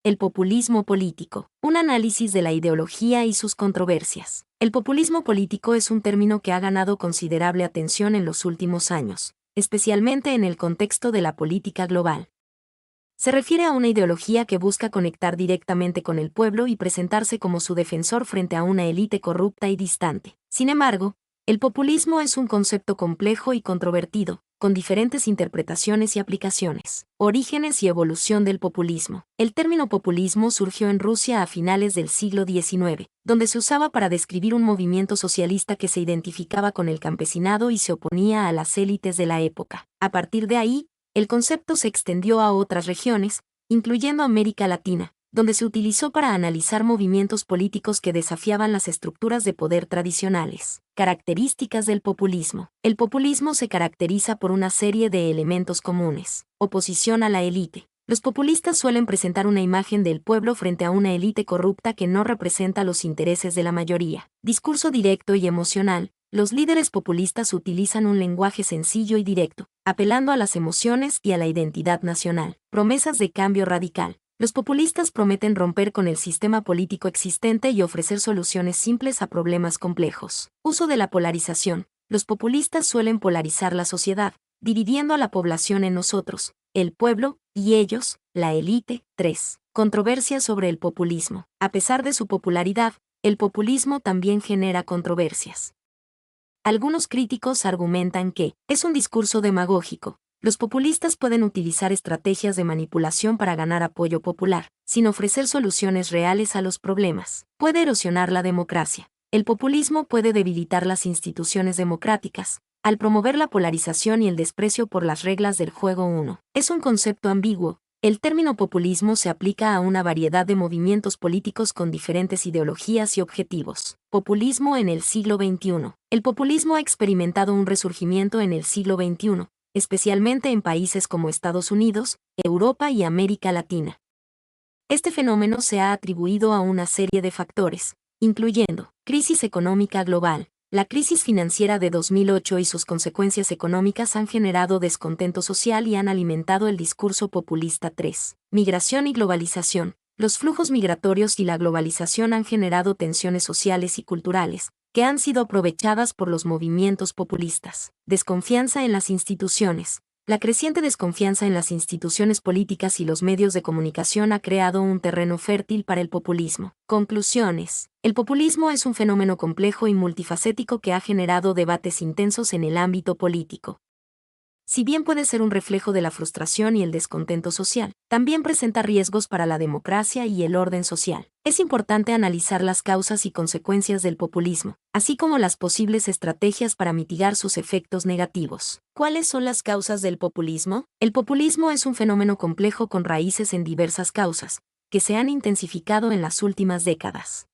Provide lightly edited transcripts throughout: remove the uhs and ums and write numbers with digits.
El populismo político. Un análisis de la ideología y sus controversias. El populismo político es un término que ha ganado considerable atención en los últimos años, especialmente en el contexto de la política global. Se refiere a una ideología que busca conectar directamente con el pueblo y presentarse como su defensor frente a una élite corrupta y distante. Sin embargo, el populismo es un concepto complejo y controvertido, con diferentes interpretaciones y aplicaciones. Orígenes y evolución del populismo. El término populismo surgió en Rusia a finales del siglo XIX, donde se usaba para describir un movimiento socialista que se identificaba con el campesinado y se oponía a las élites de la época. A partir de ahí, el concepto se extendió a otras regiones, incluyendo América Latina, donde se utilizó para analizar movimientos políticos que desafiaban las estructuras de poder tradicionales. Características del populismo. El populismo se caracteriza por una serie de elementos comunes. Oposición a la élite. Los populistas suelen presentar una imagen del pueblo frente a una élite corrupta que no representa los intereses de la mayoría. Discurso directo y emocional. Los líderes populistas utilizan un lenguaje sencillo y directo, apelando a las emociones y a la identidad nacional. Promesas de cambio radical. Los populistas prometen romper con el sistema político existente y ofrecer soluciones simples a problemas complejos. Uso de la polarización. Los populistas suelen polarizar la sociedad, dividiendo a la población en nosotros, el pueblo, y ellos, la élite. 3. Controversia sobre el populismo. A pesar de su popularidad, el populismo también genera controversias. Algunos críticos argumentan que es un discurso demagógico. Los populistas pueden utilizar estrategias de manipulación para ganar apoyo popular, sin ofrecer soluciones reales a los problemas. Puede erosionar la democracia. El populismo puede debilitar las instituciones democráticas, al promover la polarización y el desprecio por las reglas del juego. 1. Es un concepto ambiguo. El término populismo se aplica a una variedad de movimientos políticos con diferentes ideologías y objetivos. Populismo en el siglo XXI. El populismo ha experimentado un resurgimiento en el siglo XXI, especialmente en países como Estados Unidos, Europa y América Latina. Este fenómeno se ha atribuido a una serie de factores, incluyendo crisis económica global. La crisis financiera de 2008 y sus consecuencias económicas han generado descontento social y han alimentado el discurso populista. 3. Migración y globalización. Los flujos migratorios y la globalización han generado tensiones sociales y culturales, que han sido aprovechadas por los movimientos populistas. Desconfianza en las instituciones. La creciente desconfianza en las instituciones políticas y los medios de comunicación ha creado un terreno fértil para el populismo. Conclusiones. El populismo es un fenómeno complejo y multifacético que ha generado debates intensos en el ámbito político. Si bien puede ser un reflejo de la frustración y el descontento social, también presenta riesgos para la democracia y el orden social. Es importante analizar las causas y consecuencias del populismo, así como las posibles estrategias para mitigar sus efectos negativos. ¿Cuáles son las causas del populismo? El populismo es un fenómeno complejo con raíces en diversas causas, que se han intensificado en las últimas décadas.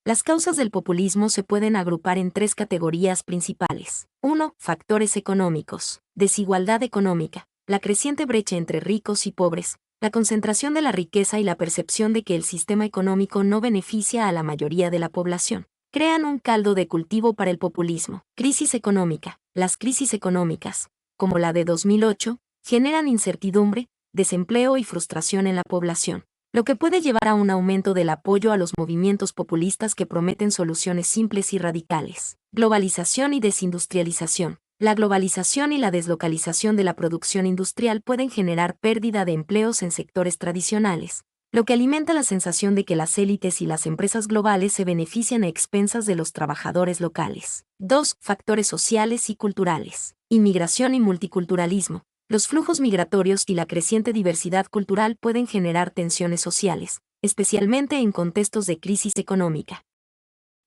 Las causas del populismo se pueden agrupar en 3 categorías principales. 1. Factores económicos. Desigualdad económica. La creciente brecha entre ricos y pobres, la concentración de la riqueza y la percepción de que el sistema económico no beneficia a la mayoría de la población, crean un caldo de cultivo para el populismo. Crisis económica. Las crisis económicas, como la de 2008, generan incertidumbre, desempleo y frustración en la población, lo que puede llevar a un aumento del apoyo a los movimientos populistas que prometen soluciones simples y radicales. Globalización y desindustrialización. La globalización y la deslocalización de la producción industrial pueden generar pérdida de empleos en sectores tradicionales, lo que alimenta la sensación de que las élites y las empresas globales se benefician a expensas de los trabajadores locales. 2. Factores sociales y culturales. Inmigración y multiculturalismo. Los flujos migratorios y la creciente diversidad cultural pueden generar tensiones sociales, especialmente en contextos de crisis económica.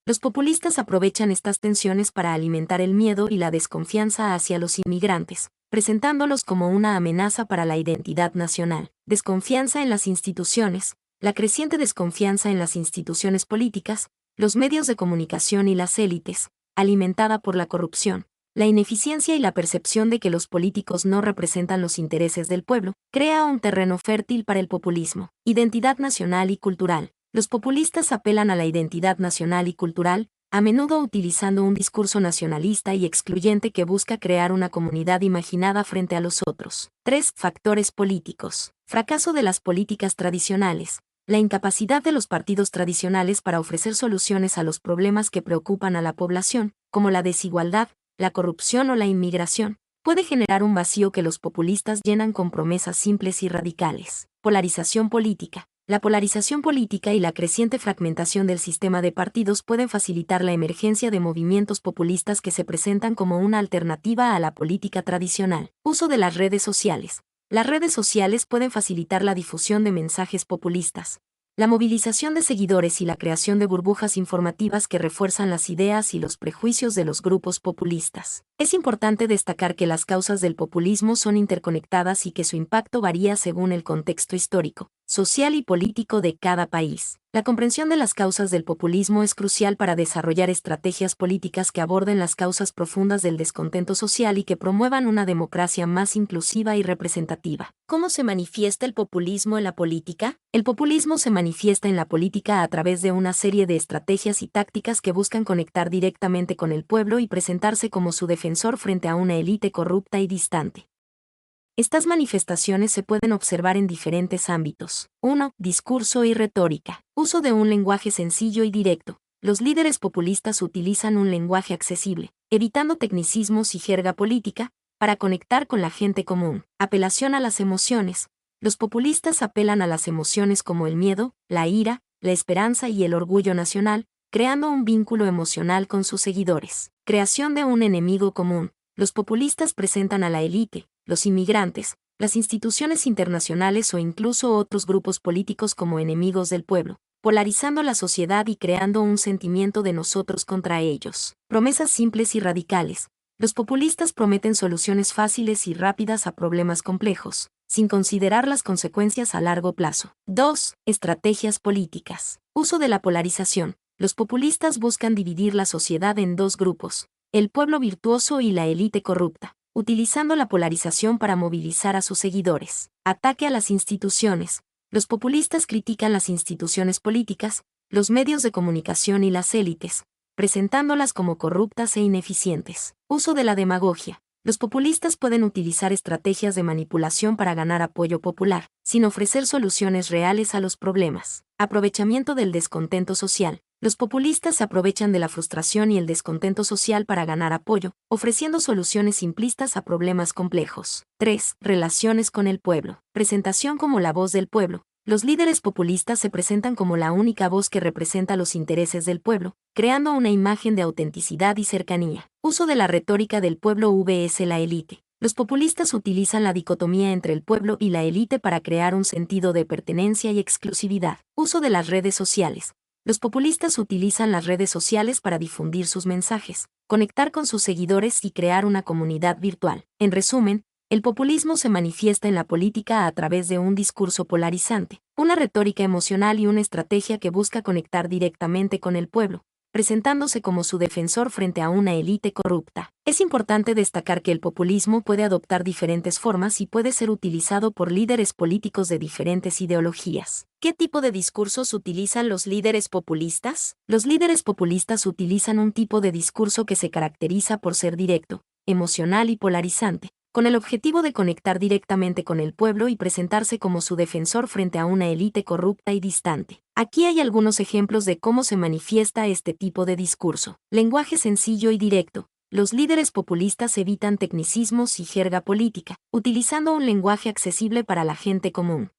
Los populistas aprovechan estas tensiones para alimentar el miedo y la desconfianza hacia los inmigrantes, presentándolos como una amenaza para la identidad nacional. Desconfianza en las instituciones. La creciente desconfianza en las instituciones políticas, los medios de comunicación y las élites, alimentada por la corrupción, la ineficiencia y la percepción de que los políticos no representan los intereses del pueblo, crea un terreno fértil para el populismo. Identidad nacional y cultural. Los populistas apelan a la identidad nacional y cultural, a menudo utilizando un discurso nacionalista y excluyente que busca crear una comunidad imaginada frente a los otros. 3. Factores políticos. Fracaso de las políticas tradicionales. La incapacidad de los partidos tradicionales para ofrecer soluciones a los problemas que preocupan a la población, como la desigualdad, la corrupción o la inmigración, puede generar un vacío que los populistas llenan con promesas simples y radicales. Polarización política. La polarización política y la creciente fragmentación del sistema de partidos pueden facilitar la emergencia de movimientos populistas que se presentan como una alternativa a la política tradicional. Uso de las redes sociales. Las redes sociales pueden facilitar la difusión de mensajes populistas, la movilización de seguidores y la creación de burbujas informativas que refuerzan las ideas y los prejuicios de los grupos populistas. Es importante destacar que las causas del populismo son interconectadas y que su impacto varía según el contexto histórico, social y político de cada país. La comprensión de las causas del populismo es crucial para desarrollar estrategias políticas que aborden las causas profundas del descontento social y que promuevan una democracia más inclusiva y representativa. ¿Cómo se manifiesta el populismo en la política? El populismo se manifiesta en la política a través de una serie de estrategias y tácticas que buscan conectar directamente con el pueblo y presentarse como su defensor frente a una élite corrupta y distante. Estas manifestaciones se pueden observar en diferentes ámbitos. 1. Discurso y retórica. Uso de un lenguaje sencillo y directo. Los líderes populistas utilizan un lenguaje accesible, evitando tecnicismos y jerga política, para conectar con la gente común. Apelación a las emociones. Los populistas apelan a las emociones como el miedo, la ira, la esperanza y el orgullo nacional, creando un vínculo emocional con sus seguidores. Creación de un enemigo común. Los populistas presentan a la élite, los inmigrantes, las instituciones internacionales o incluso otros grupos políticos como enemigos del pueblo, polarizando la sociedad y creando un sentimiento de nosotros contra ellos. Promesas simples y radicales. Los populistas prometen soluciones fáciles y rápidas a problemas complejos, sin considerar las consecuencias a largo plazo. 2. Estrategias políticas. Uso de la polarización. Los populistas buscan dividir la sociedad en dos grupos, el pueblo virtuoso y la élite corrupta, utilizando la polarización para movilizar a sus seguidores. Ataque a las instituciones. Los populistas critican las instituciones políticas, los medios de comunicación y las élites, presentándolas como corruptas e ineficientes. Uso de la demagogia. Los populistas pueden utilizar estrategias de manipulación para ganar apoyo popular, sin ofrecer soluciones reales a los problemas. Aprovechamiento del descontento social. Los populistas se aprovechan de la frustración y el descontento social para ganar apoyo, ofreciendo soluciones simplistas a problemas complejos. 3. Relaciones con el pueblo. Presentación como la voz del pueblo. Los líderes populistas se presentan como la única voz que representa los intereses del pueblo, creando una imagen de autenticidad y cercanía. Uso de la retórica del pueblo vs la élite. Los populistas utilizan la dicotomía entre el pueblo y la élite para crear un sentido de pertenencia y exclusividad. Uso de las redes sociales. Los populistas utilizan las redes sociales para difundir sus mensajes, conectar con sus seguidores y crear una comunidad virtual. En resumen, el populismo se manifiesta en la política a través de un discurso polarizante, una retórica emocional y una estrategia que busca conectar directamente con el pueblo, presentándose como su defensor frente a una élite corrupta. Es importante destacar que el populismo puede adoptar diferentes formas y puede ser utilizado por líderes políticos de diferentes ideologías. ¿Qué tipo de discursos utilizan los líderes populistas? Los líderes populistas utilizan un tipo de discurso que se caracteriza por ser directo, emocional y polarizante, con el objetivo de conectar directamente con el pueblo y presentarse como su defensor frente a una élite corrupta y distante. Aquí hay algunos ejemplos de cómo se manifiesta este tipo de discurso. Lenguaje sencillo y directo. Los líderes populistas evitan tecnicismos y jerga política, utilizando un lenguaje accesible para la gente común.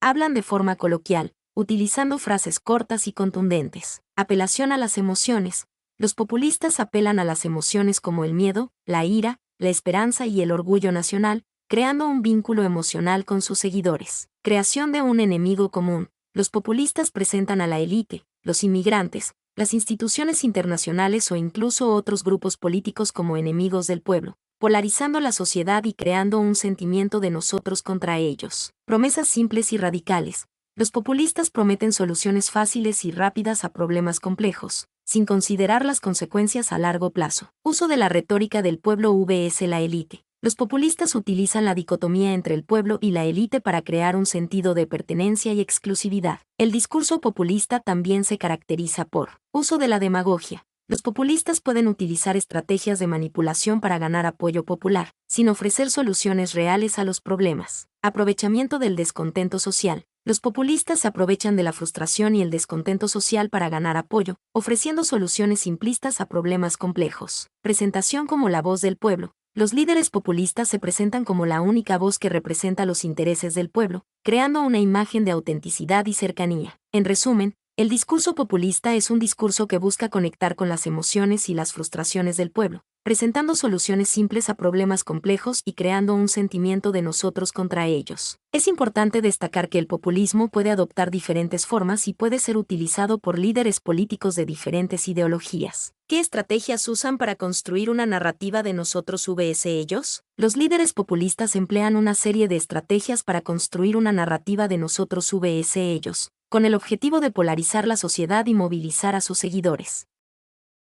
Hablan de forma coloquial, utilizando frases cortas y contundentes. Apelación a las emociones. Los populistas apelan a las emociones como el miedo, la ira, la esperanza y el orgullo nacional, creando un vínculo emocional con sus seguidores. Creación de un enemigo común. Los populistas presentan a la élite, los inmigrantes, las instituciones internacionales o incluso otros grupos políticos como enemigos del pueblo, polarizando la sociedad y creando un sentimiento de nosotros contra ellos. Promesas simples y radicales. Los populistas prometen soluciones fáciles y rápidas a problemas complejos, sin considerar las consecuencias a largo plazo. Uso de la retórica del pueblo vs la élite. Los populistas utilizan la dicotomía entre el pueblo y la élite para crear un sentido de pertenencia y exclusividad. El discurso populista también se caracteriza por uso de la demagogia. Los populistas pueden utilizar estrategias de manipulación para ganar apoyo popular, sin ofrecer soluciones reales a los problemas. Aprovechamiento del descontento social. Los populistas se aprovechan de la frustración y el descontento social para ganar apoyo, ofreciendo soluciones simplistas a problemas complejos. Presentación como la voz del pueblo. Los líderes populistas se presentan como la única voz que representa los intereses del pueblo, creando una imagen de autenticidad y cercanía. En resumen, el discurso populista es un discurso que busca conectar con las emociones y las frustraciones del pueblo, presentando soluciones simples a problemas complejos y creando un sentimiento de nosotros contra ellos. Es importante destacar que el populismo puede adoptar diferentes formas y puede ser utilizado por líderes políticos de diferentes ideologías. ¿Qué estrategias usan para construir una narrativa de nosotros vs ellos? Los líderes populistas emplean una serie de estrategias para construir una narrativa de nosotros vs ellos, con el objetivo de polarizar la sociedad y movilizar a sus seguidores.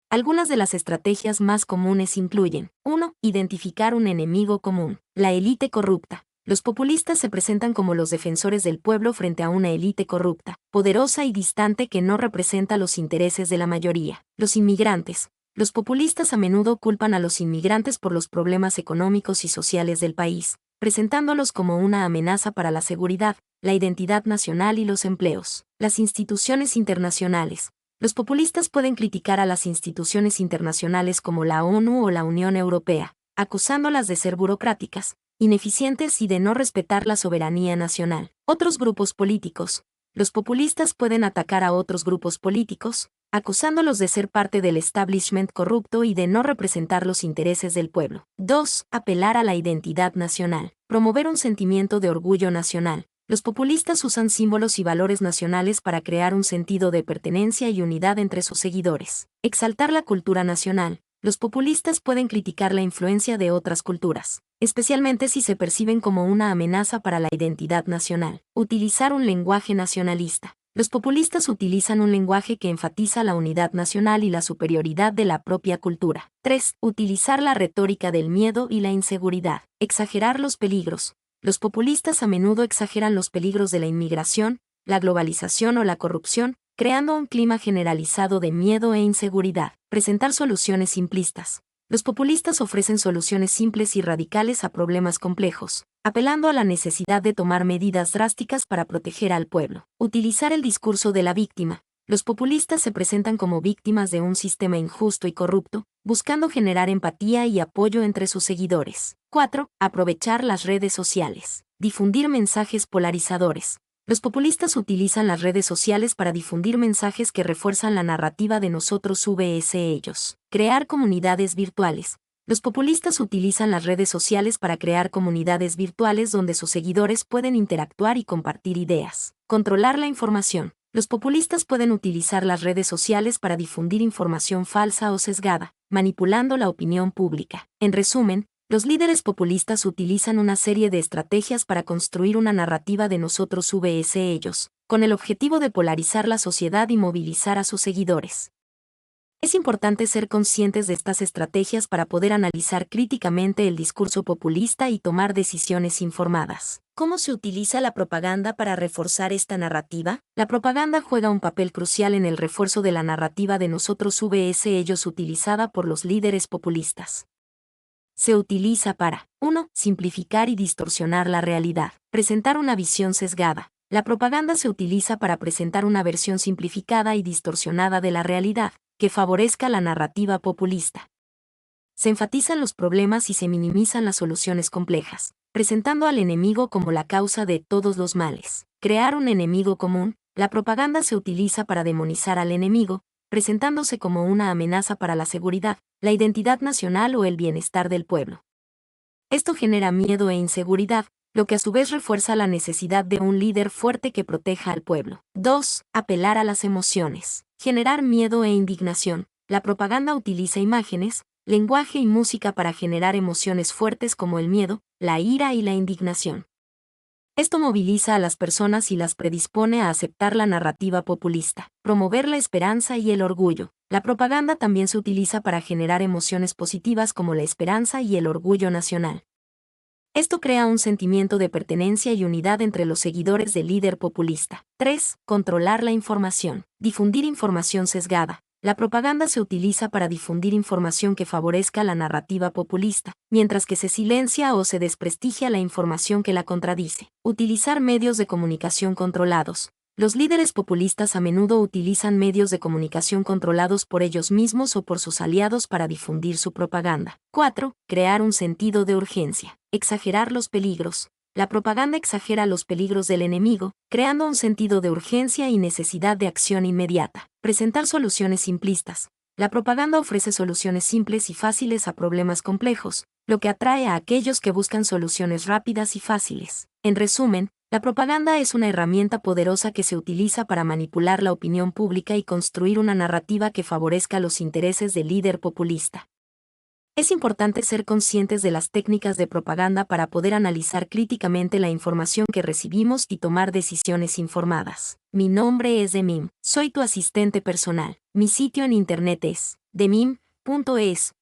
Algunas de las estrategias más comunes incluyen: 1. Identificar un enemigo común. La élite corrupta. Los populistas se presentan como los defensores del pueblo frente a una élite corrupta, poderosa y distante que no representa los intereses de la mayoría. Los inmigrantes. Los populistas a menudo culpan a los inmigrantes por los problemas económicos y sociales del país, presentándolos como una amenaza para la seguridad, la identidad nacional y los empleos. Las instituciones internacionales. Los populistas pueden criticar a las instituciones internacionales como la ONU o la Unión Europea, acusándolas de ser burocráticas, ineficientes y de no respetar la soberanía nacional. Otros grupos políticos. Los populistas pueden atacar a otros grupos políticos, acusándolos de ser parte del establishment corrupto y de no representar los intereses del pueblo. 2. Apelar a la identidad nacional. Promover un sentimiento de orgullo nacional. Los populistas usan símbolos y valores nacionales para crear un sentido de pertenencia y unidad entre sus seguidores. Exaltar la cultura nacional. Los populistas pueden criticar la influencia de otras culturas, especialmente si se perciben como una amenaza para la identidad nacional. Utilizar un lenguaje nacionalista. Los populistas utilizan un lenguaje que enfatiza la unidad nacional y la superioridad de la propia cultura. 3. Utilizar la retórica del miedo y la inseguridad. Exagerar los peligros. Los populistas a menudo exageran los peligros de la inmigración, la globalización o la corrupción, creando un clima generalizado de miedo e inseguridad. Presentar soluciones simplistas. Los populistas ofrecen soluciones simples y radicales a problemas complejos, apelando a la necesidad de tomar medidas drásticas para proteger al pueblo. Utilizar el discurso de la víctima. Los populistas se presentan como víctimas de un sistema injusto y corrupto, buscando generar empatía y apoyo entre sus seguidores. 4. Aprovechar las redes sociales. Difundir mensajes polarizadores. Los populistas utilizan las redes sociales para difundir mensajes que refuerzan la narrativa de nosotros vs ellos. Crear comunidades virtuales. Los populistas utilizan las redes sociales para crear comunidades virtuales donde sus seguidores pueden interactuar y compartir ideas. Controlar la información. Los populistas pueden utilizar las redes sociales para difundir información falsa o sesgada, manipulando la opinión pública. En resumen, los líderes populistas utilizan una serie de estrategias para construir una narrativa de nosotros vs ellos, con el objetivo de polarizar la sociedad y movilizar a sus seguidores. Es importante ser conscientes de estas estrategias para poder analizar críticamente el discurso populista y tomar decisiones informadas. ¿Cómo se utiliza la propaganda para reforzar esta narrativa? La propaganda juega un papel crucial en el refuerzo de la narrativa de nosotros vs ellos utilizada por los líderes populistas. Se utiliza para 1. Simplificar y distorsionar la realidad. Presentar una visión sesgada. La propaganda se utiliza para presentar una versión simplificada y distorsionada de la realidad, que favorezca la narrativa populista. Se enfatizan los problemas y se minimizan las soluciones complejas, presentando al enemigo como la causa de todos los males. Crear un enemigo común. La propaganda se utiliza para demonizar al enemigo, presentándose como una amenaza para la seguridad, la identidad nacional o el bienestar del pueblo. Esto genera miedo e inseguridad, lo que a su vez refuerza la necesidad de un líder fuerte que proteja al pueblo. 2. Apelar a las emociones. Generar miedo e indignación. La propaganda utiliza imágenes, lenguaje y música para generar emociones fuertes como el miedo, la ira y la indignación. Esto moviliza a las personas y las predispone a aceptar la narrativa populista. Promover la esperanza y el orgullo. La propaganda también se utiliza para generar emociones positivas como la esperanza y el orgullo nacional. Esto crea un sentimiento de pertenencia y unidad entre los seguidores del líder populista. 3. Controlar la información. Difundir información sesgada. La propaganda se utiliza para difundir información que favorezca la narrativa populista, mientras que se silencia o se desprestigia la información que la contradice. Utilizar medios de comunicación controlados. Los líderes populistas a menudo utilizan medios de comunicación controlados por ellos mismos o por sus aliados para difundir su propaganda. 4. Crear un sentido de urgencia. Exagerar los peligros. La propaganda exagera los peligros del enemigo, creando un sentido de urgencia y necesidad de acción inmediata. Presentar soluciones simplistas. La propaganda ofrece soluciones simples y fáciles a problemas complejos, lo que atrae a aquellos que buscan soluciones rápidas y fáciles. En resumen, la propaganda es una herramienta poderosa que se utiliza para manipular la opinión pública y construir una narrativa que favorezca los intereses del líder populista. Es importante ser conscientes de las técnicas de propaganda para poder analizar críticamente la información que recibimos y tomar decisiones informadas. Mi nombre es Demim, soy tu asistente personal. Mi sitio en internet es demim.es.tl.